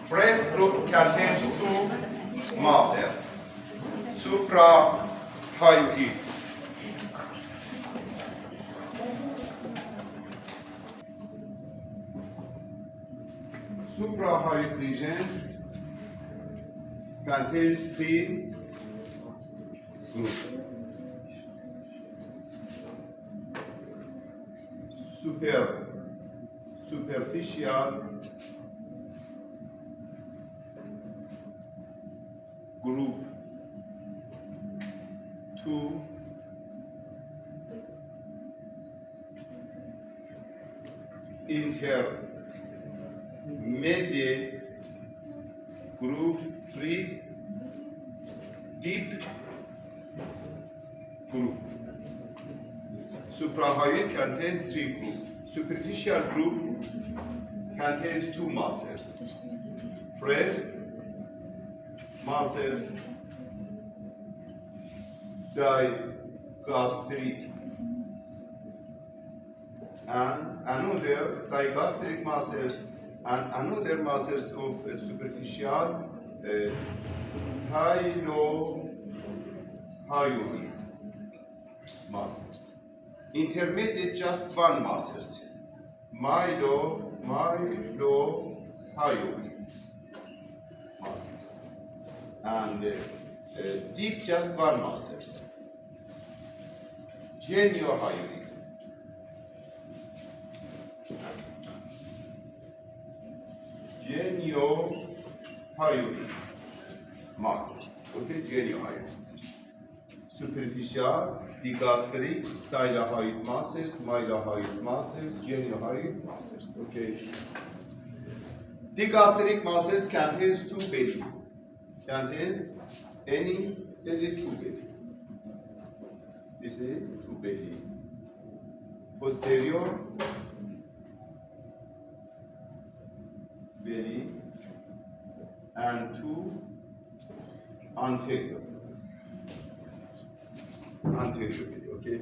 First group contains two muscles, suprahyoid. Suprahyoid region contains three groups. Superficial group 2, intermediate group 3, deep group. Suprahyoid contains three groups. Superficial group contains two muscles. First, muscles digastric and another digastric muscles and another muscles of superficial stylohyoid muscles. Intermediate, just one muscles, mylohyoid muscles, and deep, just one muscles, geniohyoid. Geniohyoid muscles. Okay, geniohyoid muscles. Superficial, digastric, stylohyoid muscles, mylohyoid muscles, geniohyoid muscles. Okay. Digastric muscles contains two belly. Contains any two belly. This is two belly. Posterior belly and two anterior. Anterior belly, okay.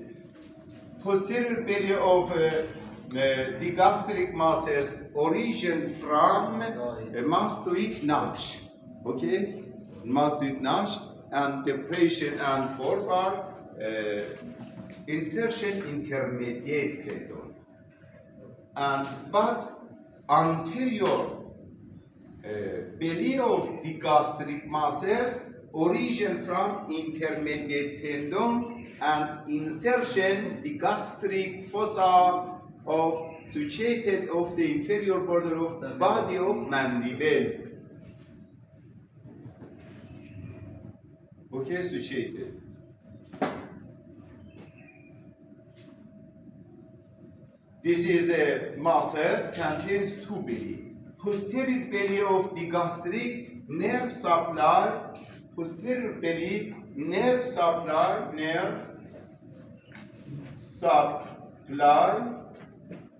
Posterior belly of digastric muscles origin from mastoid notch, okay, mastoid notch, and depression and forward insertion intermediate tendon, and but anterior belly of digastric muscles origin from intermediate tendon and insertion digastric fossa of situated of the inferior border of body of mandible. Okay, situated. This is a muscles contains two belly. Posterior belly of digastric nerve supply. Posterior belly nerve supply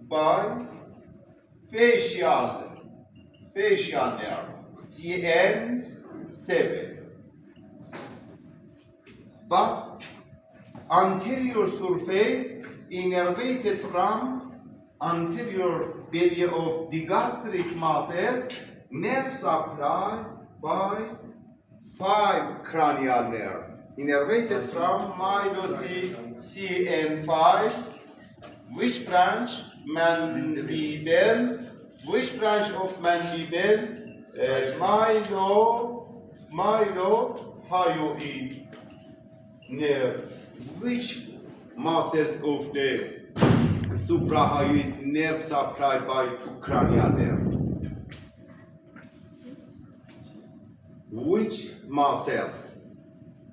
by facial nerve CN7, but anterior surface innervated from anterior belly of digastric muscles, nerve supply by 5 cranial nerve, innervated from CN5, which branch? Mandible. Which branch of mandible? Mylohyoid nerve. Which muscles of the suprahyoid nerve supplied by 2 cranial nerve? Which muscles?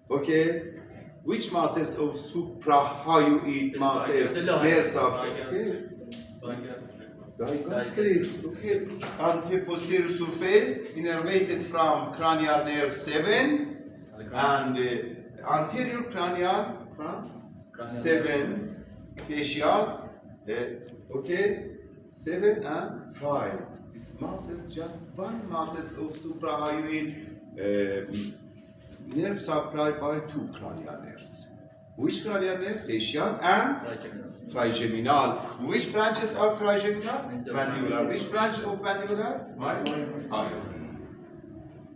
Okay. Which muscles of suprahyoid muscles nerve supply? Okay. Digastric. Okay. Anteposterior surface innervated from cranial nerve 7 and anterior cranial from 7 facial. Okay. 7 and 5. This muscle, just one muscles of suprahyoid nerve supplied by 2 cranial nerves. Which cranial nerves? Facial and trigeminal. Which branches of trigeminal? Mandibular. Which branch of mandibular? Hyoid.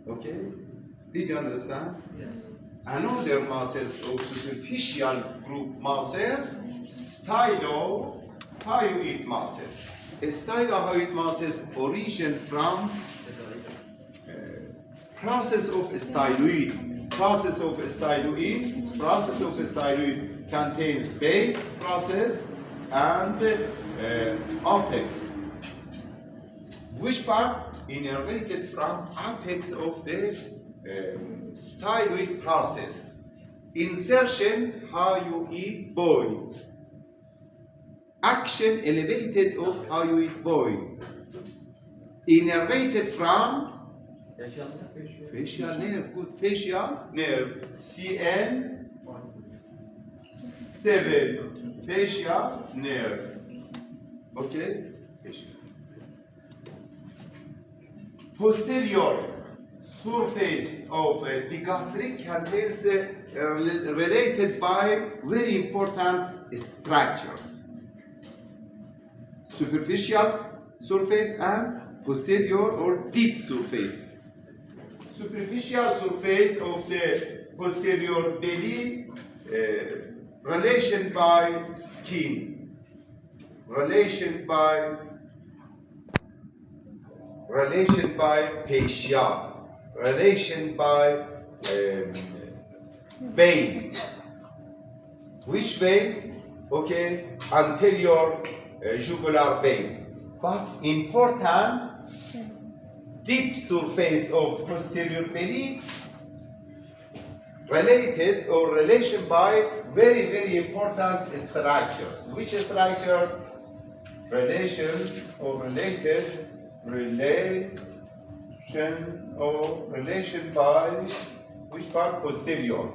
Okay? Did you understand? Yes. Another muscles of superficial group muscles, stylohyoid muscles. Stylohyoid muscles origin from process of styloid. Process of styloid contains base process and apex. Which part? Innervated from apex of the styloid process. Insertion, hyoid void. Action, elevated of hyoid void. Innervated from facial nerve. Good. Facial nerve. CN7. Facial nerves. Okay? Facial. Posterior surface of the gastric contains related by very important structures. Superficial surface and posterior or deep surface. Superficial surface of the posterior belly relation by skin. Relation by fascia, relation by vein. Which veins? Okay, anterior jugular vein. But important, deep surface of posterior belly related or relation by very, very important structures. Which structures? Relation or related relation by which part? Posterior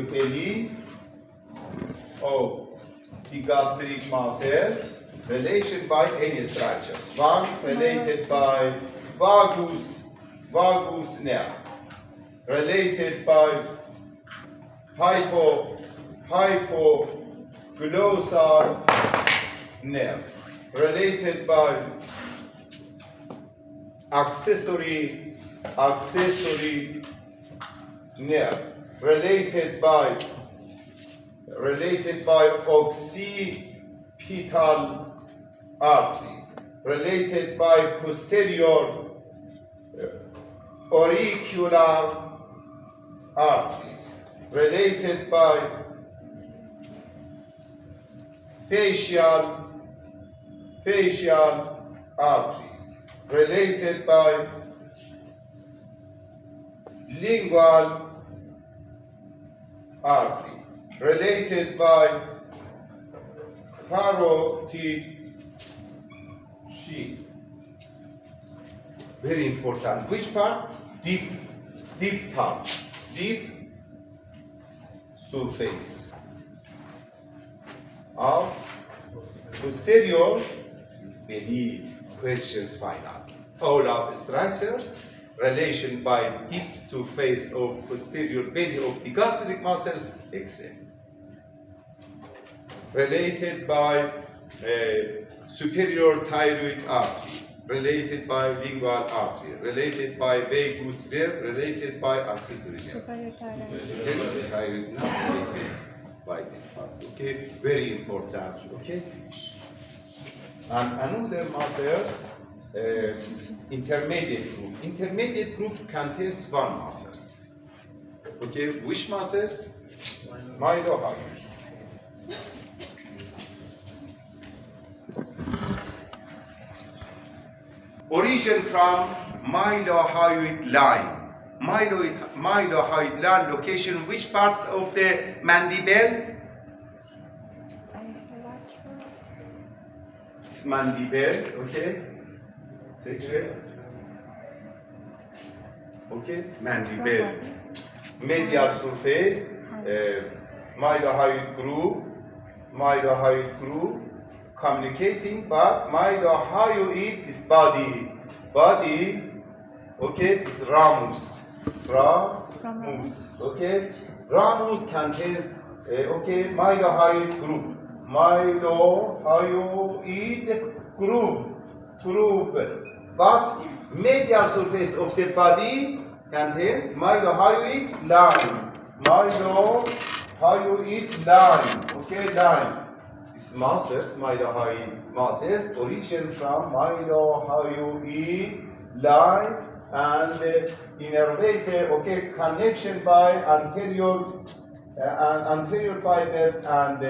belly of the gastric muscles, relation by any structures. One related by vagus nerve, related by hypoglossal nerve, related by accessory nerve, related by occipital artery, related by posterior auricular artery, related by facial artery, related by lingual artery, related by carotid sheath. Very important. Which part? Deep part. Deep surface of posterior belly. Questions final. All of structures, relation by deep surface of posterior belly of the gastric muscles, except related by superior thyroid artery, related by lingual artery, related by vagus nerve, related by accessory nerve. Superior thyroid nerve related by this part. Okay, very important. Okay. And another muscles, intermediate group. Intermediate group contains one muscles. Okay, which muscles? Mylohyoid. Origin from mylohyoid line. Mylohyoid line location, which parts of the mandible? It's mandible, okay? Section. Okay, mandible. Medial surface, mylohyoid groove, communicating, but mylohyoid is body, okay, is ramus, okay? Ramus contains, okay, mylohyoid groove. Mylohyoid groove, but medial surface of the body contains myelohyoid line. Myelohyoid line. Okay, line. These muscles, myelohyoid muscles, origin from myelohyoid line and innervated, okay, connection by anterior fibers and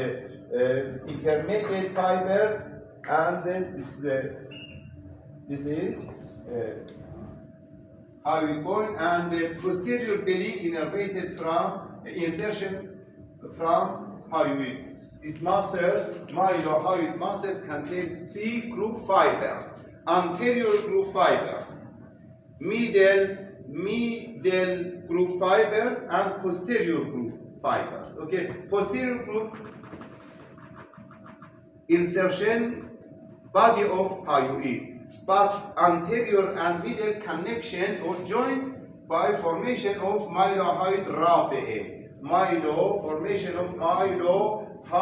intermediate fibers, and this is hyoid bone, and the posterior belly innervated from insertion from hyoid. These muscles, myelohyoid muscles, contain three groove fibers: anterior groove fibers, middle groove fibers, and posterior groove fibers. Okay, posterior groove insertion body of hyoid, but anterior and middle connection or joint by formation of myelohyoid raphe. Formation of myelohyoid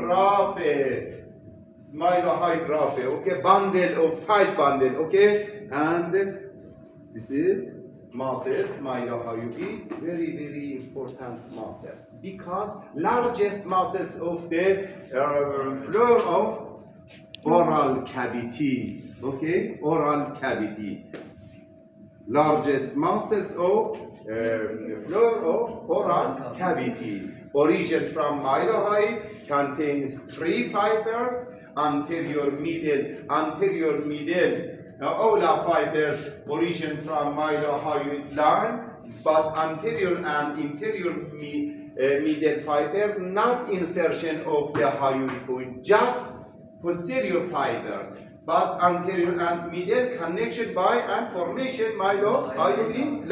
raphe. Myelohyoid raphe. Okay, bundle of tight bundle. Okay, and this is muscles, myelohyoid, very important muscles, because largest muscles of the floor of oral cavity. Okay, oral cavity. Largest muscles of floor of oral cavity. Origin from myelohyoid, contains three fibers: anterior middle Ola fibers origin from myelohyoid line, but anterior and inferior middle fiber not insertion of the hyoid point, just posterior fibers, but anterior and middle connection by and formation myelohyoid line.